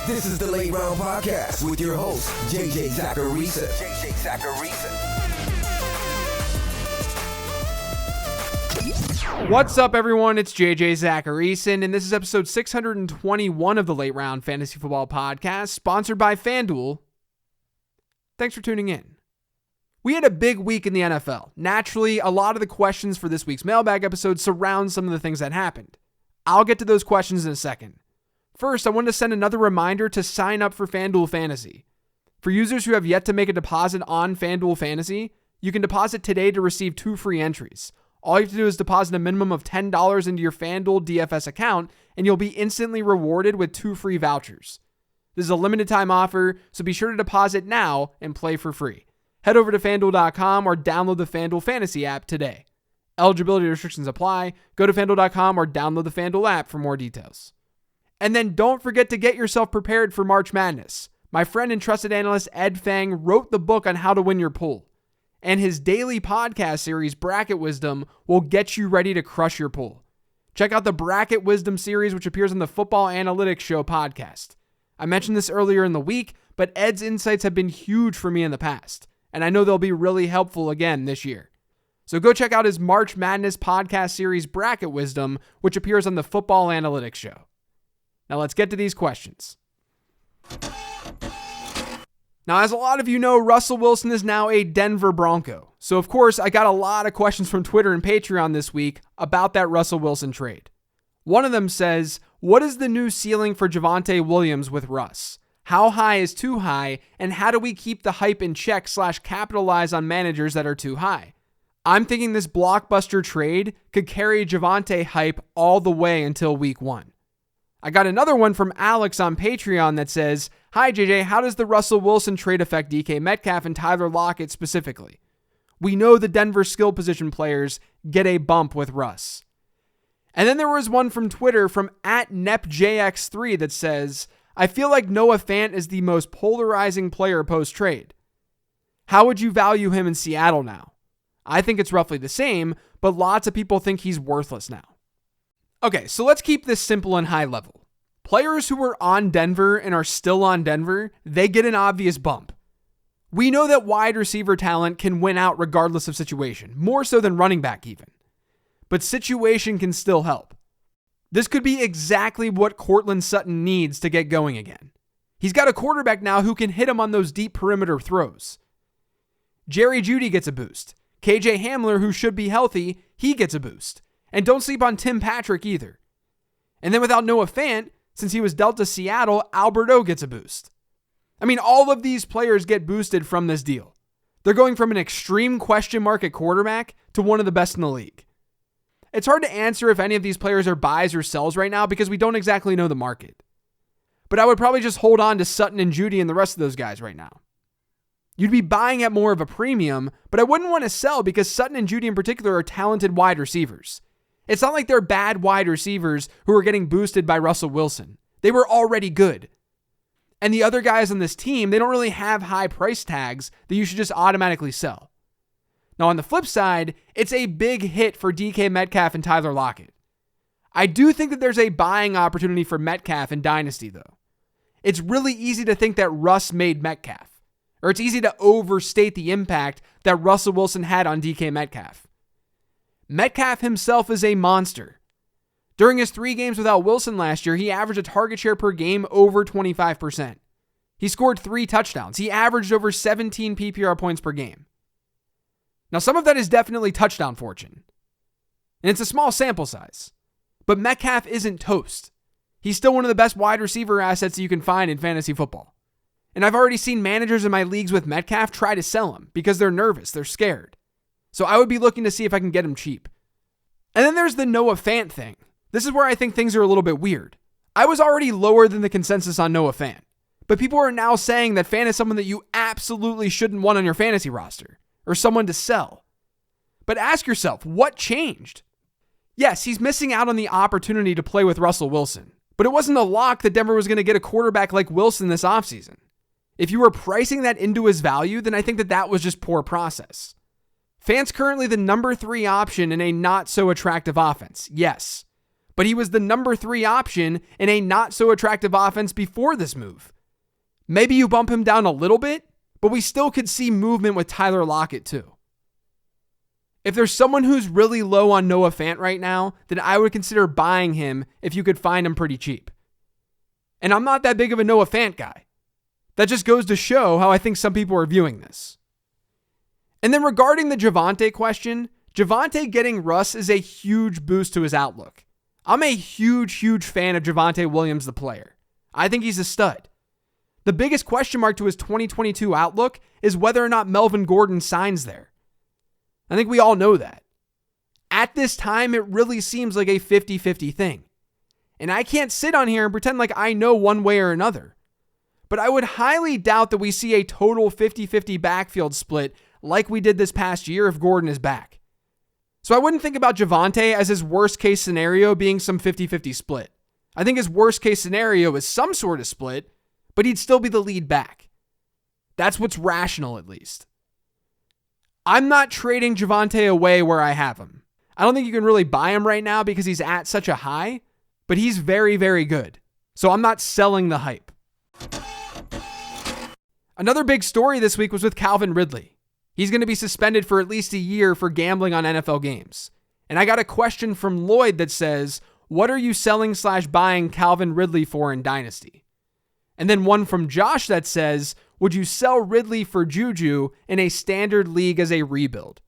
This is the Late Round Podcast with your host, JJ Zacharisa. What's up, everyone? It's JJ Zacharisa, and this is episode 621 of the Late Round Fantasy Football Podcast, sponsored by FanDuel. Thanks for tuning in. We had a big week in the NFL. Naturally, a lot of the questions for this week's Mailbag episode surround some of the things that happened. I'll get to those questions in a second. First, I wanted to send another reminder to sign up for FanDuel Fantasy. For users who have yet to make a deposit on FanDuel Fantasy, you can deposit today to receive 2 free entries. All you have to do is deposit a minimum of $10 into your FanDuel DFS account, and you'll be instantly rewarded with 2 free vouchers. This is a limited time offer, so be sure to deposit now and play for free. Head over to FanDuel.com or download the FanDuel Fantasy app today. Eligibility restrictions apply. Go to FanDuel.com or download the FanDuel app for more details. And then don't forget to get yourself prepared for March Madness. My friend and trusted analyst Ed Fang wrote the book on how to win your pool. And his daily podcast series, Bracket Wisdom, will get you ready to crush your pool. Check out the Bracket Wisdom series, which appears on the Football Analytics Show podcast. I mentioned this earlier in the week, but Ed's insights have been huge for me in the past, and I know they'll be really helpful again this year. So go check out his March Madness podcast series, Bracket Wisdom, which appears on the Football Analytics Show. Now let's get to these questions. Now, as a lot of you know, Russell Wilson is now a Denver Bronco. So, of course, I got a lot of questions from Twitter and Patreon this week about that Russell Wilson trade. One of them says, what is the new ceiling for Javonte Williams with Russ? How high is too high? And how do we keep the hype in check / capitalize on managers that are too high? I'm thinking this blockbuster trade could carry Javonte hype all the way until week 1. I got another one from Alex on Patreon that says, hi JJ, how does the Russell Wilson trade affect DK Metcalf and Tyler Lockett specifically? We know the Denver skill position players get a bump with Russ. And then there was one from Twitter from @NepJX3 that says, I feel like Noah Fant is the most polarizing player post-trade. How would you value him in Seattle now? I think it's roughly the same, but lots of people think he's worthless now. Okay, so let's keep this simple and high level. Players who were on Denver and are still on Denver, they get an obvious bump. We know that wide receiver talent can win out regardless of situation, more so than running back even. But situation can still help. This could be exactly what Courtland Sutton needs to get going again. He's got a quarterback now who can hit him on those deep perimeter throws. Jerry Jeudy gets a boost. KJ Hamler, who should be healthy, he gets a boost. And don't sleep on Tim Patrick either. And then without Noah Fant, since he was dealt to Seattle, Alberto gets a boost. I mean, all of these players get boosted from this deal. They're going from an extreme question mark at quarterback to one of the best in the league. It's hard to answer if any of these players are buys or sells right now because we don't exactly know the market. But I would probably just hold on to Sutton and Jeudy and the rest of those guys right now. You'd be buying at more of a premium, but I wouldn't want to sell because Sutton and Jeudy in particular are talented wide receivers. It's not like they're bad wide receivers who are getting boosted by Russell Wilson. They were already good. And the other guys on this team, they don't really have high price tags that you should just automatically sell. Now on the flip side, it's a big hit for DK Metcalf and Tyler Lockett. I do think that there's a buying opportunity for Metcalf in Dynasty though. It's really easy to think that Russ made Metcalf. Or it's easy to overstate the impact that Russell Wilson had on DK Metcalf. Metcalf himself is a monster. During his 3 games without Wilson last year, he averaged a target share per game over 25%. He scored 3 touchdowns. He averaged over 17 PPR points per game. Now, some of that is definitely touchdown fortune. And it's a small sample size. But Metcalf isn't toast. He's still one of the best wide receiver assets that you can find in fantasy football. And I've already seen managers in my leagues with Metcalf try to sell him because they're nervous, they're scared. So I would be looking to see if I can get him cheap. And then there's the Noah Fant thing. This is where I think things are a little bit weird. I was already lower than the consensus on Noah Fant, but people are now saying that Fant is someone that you absolutely shouldn't want on your fantasy roster, or someone to sell. But ask yourself, what changed? Yes, he's missing out on the opportunity to play with Russell Wilson, but it wasn't a lock that Denver was going to get a quarterback like Wilson this offseason. If you were pricing that into his value, then I think that was just poor process. Fant's currently the number 3 option in a not so attractive offense, yes. but he was the number 3 option in a not so attractive offense before this move. Maybe you bump him down a little bit, but we still could see movement with Tyler Lockett too. If there's someone who's really low on Noah Fant right now, then I would consider buying him if you could find him pretty cheap. And I'm not that big of a Noah Fant guy. That just goes to show how I think some people are viewing this. And then regarding the Javonte question, Javonte getting Russ is a huge boost to his outlook. I'm a huge fan of Javonte Williams, the player. I think he's a stud. The biggest question mark to his 2022 outlook is whether or not Melvin Gordon signs there. I think we all know that. At this time, it really seems like a 50-50 thing. And I can't sit on here and pretend like I know one way or another. But I would highly doubt that we see a total 50-50 backfield split like we did this past year if Gordon is back. So I wouldn't think about Javonte as his worst case scenario being some 50-50 split. I think his worst case scenario is some sort of split, but he'd still be the lead back. That's what's rational, at least. I'm not trading Javonte away where I have him. I don't think you can really buy him right now because he's at such a high, but he's very good. So I'm not selling the hype. Another big story this week was with Calvin Ridley. He's going to be suspended for at least a year for gambling on NFL games. And I got a question from Lloyd that says, what are you selling/buying Calvin Ridley for in Dynasty? And then one from Josh that says, would you sell Ridley for Juju in a standard league as a rebuild?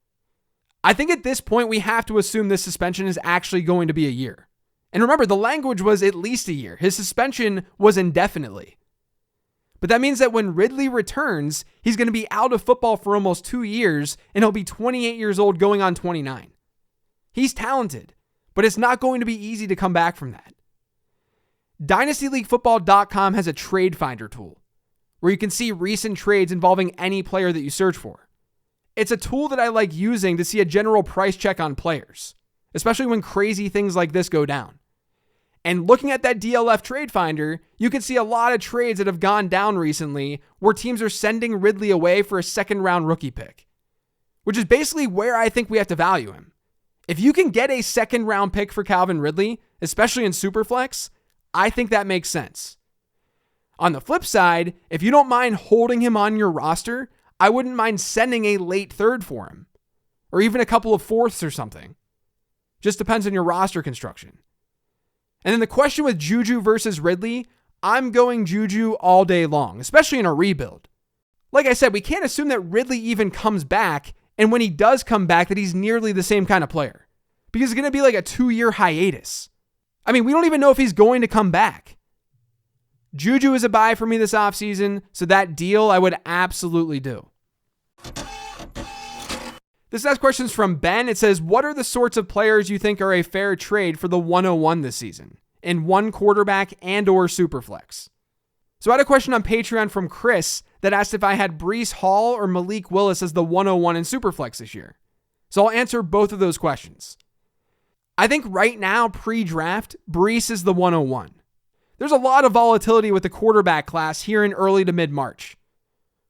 I think at this point we have to assume this suspension is actually going to be a year. And remember, the language was at least a year. His suspension was indefinitely. But that means that when Ridley returns, he's going to be out of football for almost 2 years, and he'll be 28 years old going on 29. He's talented, but it's not going to be easy to come back from that. DynastyLeagueFootball.com has a trade finder tool where you can see recent trades involving any player that you search for. It's a tool that I like using to see a general price check on players, especially when crazy things like this go down. And looking at that DLF trade finder, you can see a lot of trades that have gone down recently where teams are sending Ridley away for a second-round rookie pick, which is basically where I think we have to value him. If you can get a second-round pick for Calvin Ridley, especially in Superflex, I think that makes sense. On the flip side, if you don't mind holding him on your roster, I wouldn't mind sending a late third for him, or even a couple of fourths or something. Just depends on your roster construction. And then the question with Juju versus Ridley, I'm going Juju all day long, especially in a rebuild. Like I said, we can't assume that Ridley even comes back, and when he does come back, that he's nearly the same kind of player. Because it's going to be like a 2-year hiatus. I mean, we don't even know if he's going to come back. Juju is a buy for me this offseason, so that deal I would absolutely do. This next question is from Ben. It says, what are the sorts of players you think are a fair trade for the 101 this season in one quarterback and or Superflex? So I had a question on Patreon from Chris that asked if I had Breece Hall or Malik Willis as the 101 in Superflex this year. So I'll answer both of those questions. I think right now, pre-draft, Breece is the 101. There's a lot of volatility with the quarterback class here in early to mid-March.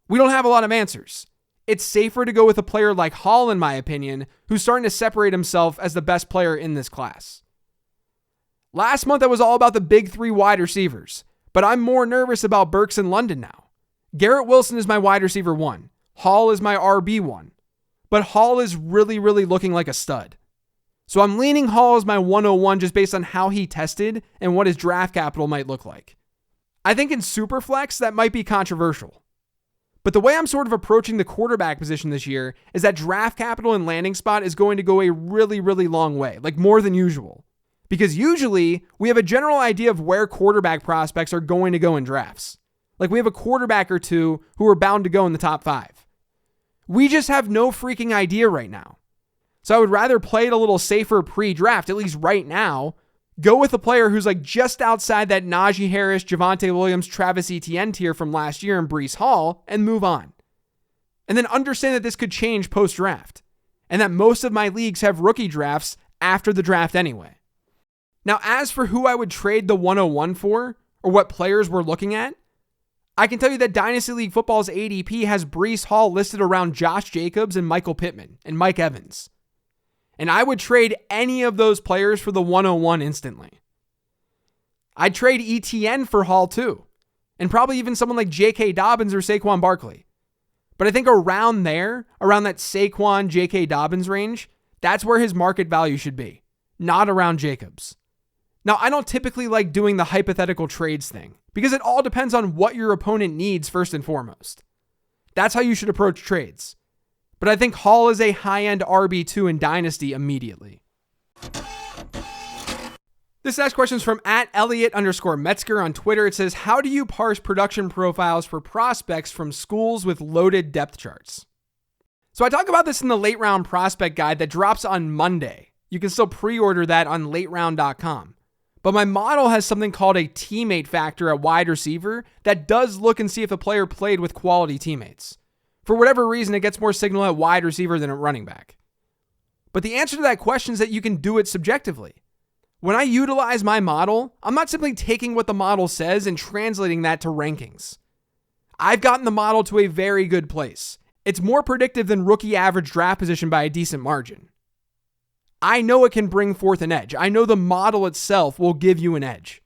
We don't have a lot of answers. It's safer to go with a player like Hall, in my opinion, who's starting to separate himself as the best player in this class. Last month, I was all about the big 3 wide receivers, but I'm more nervous about Burks and London now. Garrett Wilson is my wide receiver 1. Hall is my RB 1. But Hall is really looking like a stud. So I'm leaning Hall as my 101 just based on how he tested and what his draft capital might look like. I think in Superflex, that might be controversial. But the way I'm sort of approaching the quarterback position this year is that draft capital and landing spot is going to go a really long way, like more than usual. Because usually we have a general idea of where quarterback prospects are going to go in drafts. Like we have a quarterback or two who are bound to go in the top 5. We just have no freaking idea right now. So I would rather play it a little safer pre-draft, at least right now. Go with a player who's like just outside that Najee Harris, Javonte Williams, Travis Etienne tier from last year and Breece Hall and move on. And then understand that this could change post-draft and that most of my leagues have rookie drafts after the draft anyway. Now, as for who I would trade the 101 for or what players we're looking at, I can tell you that Dynasty League Football's ADP has Breece Hall listed around Josh Jacobs and Michael Pittman and Mike Evans. And I would trade any of those players for the 101 instantly. I'd trade ETN for Hall too. And probably even someone like J.K. Dobbins or Saquon Barkley. But I think around there, around that Saquon, J.K. Dobbins range, that's where his market value should be. Not around Jacobs. Now, I don't typically like doing the hypothetical trades thing because it all depends on what your opponent needs first and foremost. That's how you should approach trades. But I think Hall is a high-end RB2 in Dynasty immediately. This next question is from @Elliot_Metzger on Twitter. It says, how do you parse production profiles for prospects from schools with loaded depth charts? So I talk about this in the late round prospect guide that drops on Monday. You can still pre-order that on lateround.com. But my model has something called a teammate factor at wide receiver that does look and see if a player played with quality teammates. For whatever reason, it gets more signal at wide receiver than at running back. But the answer to that question is that you can do it subjectively. When I utilize my model, I'm not simply taking what the model says and translating that to rankings. I've gotten the model to a very good place. It's more predictive than rookie average draft position by a decent margin. I know it can bring forth an edge. I know the model itself will give you an edge.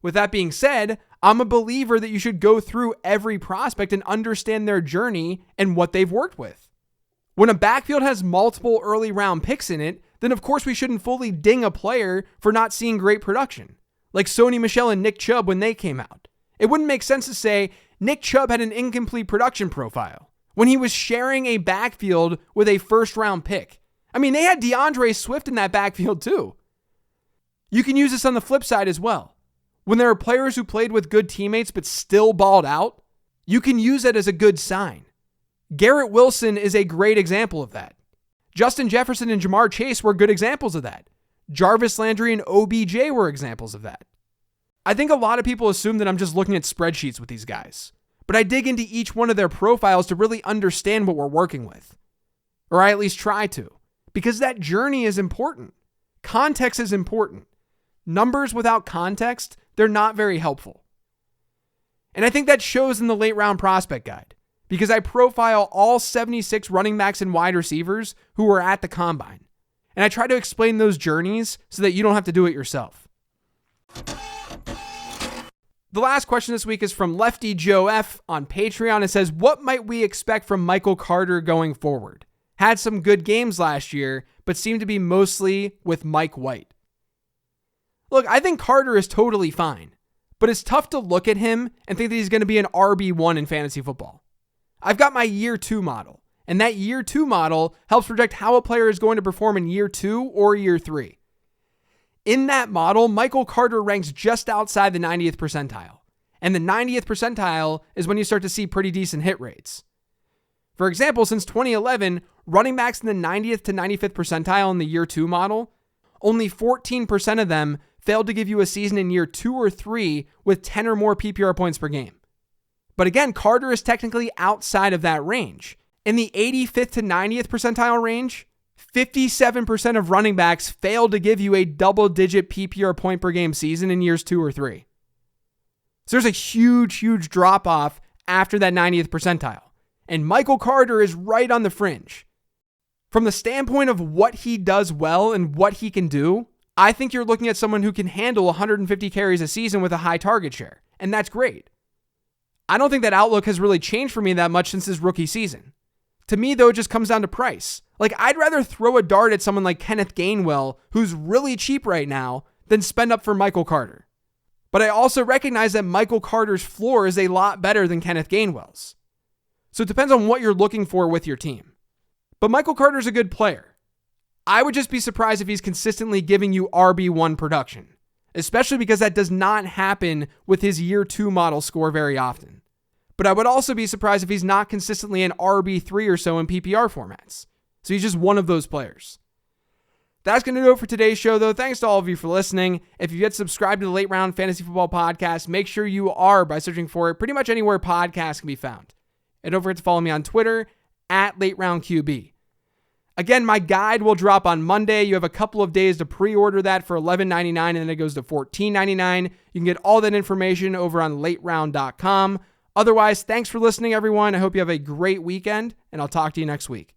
With that being said, I'm a believer that you should go through every prospect and understand their journey and what they've worked with. When a backfield has multiple early round picks in it, then of course we shouldn't fully ding a player for not seeing great production, like Sony Michel and Nick Chubb when they came out. It wouldn't make sense to say Nick Chubb had an incomplete production profile when he was sharing a backfield with a first round pick. I mean, they had DeAndre Swift in that backfield too. You can use this on the flip side as well. When there are players who played with good teammates but still balled out, you can use it as a good sign. Garrett Wilson is a great example of that. Justin Jefferson and Jamar Chase were good examples of that. Jarvis Landry and OBJ were examples of that. I think a lot of people assume that I'm just looking at spreadsheets with these guys, but I dig into each one of their profiles to really understand what we're working with. Or I at least try to, because that journey is important. Context is important. Numbers without context, they're not very helpful. And I think that shows in the late round prospect guide, because I profile all 76 running backs and wide receivers who were at the combine. And I try to explain those journeys so that you don't have to do it yourself. The last question this week is from Lefty Joe F on Patreon. It says, what might we expect from Michael Carter going forward? Had some good games last year, but seemed to be mostly with Mike White. Look, I think Carter is totally fine, but it's tough to look at him and think that he's going to be an RB1 in fantasy football. I've got my year 2 model, and that year 2 model helps project how a player is going to perform in year 2 or year 3. In that model, Michael Carter ranks just outside the 90th percentile, and the 90th percentile is when you start to see pretty decent hit rates. For example, since 2011, running backs in the 90th to 95th percentile in the year 2 model, only 14% of them failed to give you a season in year 2 or 3 with 10 or more PPR points per game. But again, Carter is technically outside of that range. In the 85th to 90th percentile range, 57% of running backs failed to give you a double-digit PPR point per game season in years 2 or 3. So there's a huge drop-off after that 90th percentile. And Michael Carter is right on the fringe. From the standpoint of what he does well and what he can do, I think you're looking at someone who can handle 150 carries a season with a high target share. And that's great. I don't think that outlook has really changed for me that much since his rookie season. To me, though, it just comes down to price. Like, I'd rather throw a dart at someone like Kenneth Gainwell, who's really cheap right now, than spend up for Michael Carter. But I also recognize that Michael Carter's floor is a lot better than Kenneth Gainwell's. So it depends on what you're looking for with your team. But Michael Carter's a good player. I would just be surprised if he's consistently giving you RB1 production, especially because that does not happen with his year 2 model score very often. But I would also be surprised if he's not consistently an RB3 or so in PPR formats. So he's just one of those players. That's going to do it for today's show, though. Thanks to all of you for listening. If you've yet subscribed to the Late Round Fantasy Football Podcast, make sure you are by searching for it pretty much anywhere podcasts can be found. And don't forget to follow me on Twitter @LateRoundQB. Again, my guide will drop on Monday. You have a couple of days to pre-order that for $11.99, and then it goes to $14.99. You can get all that information over on lateround.com. Otherwise, thanks for listening, everyone. I hope you have a great weekend, and I'll talk to you next week.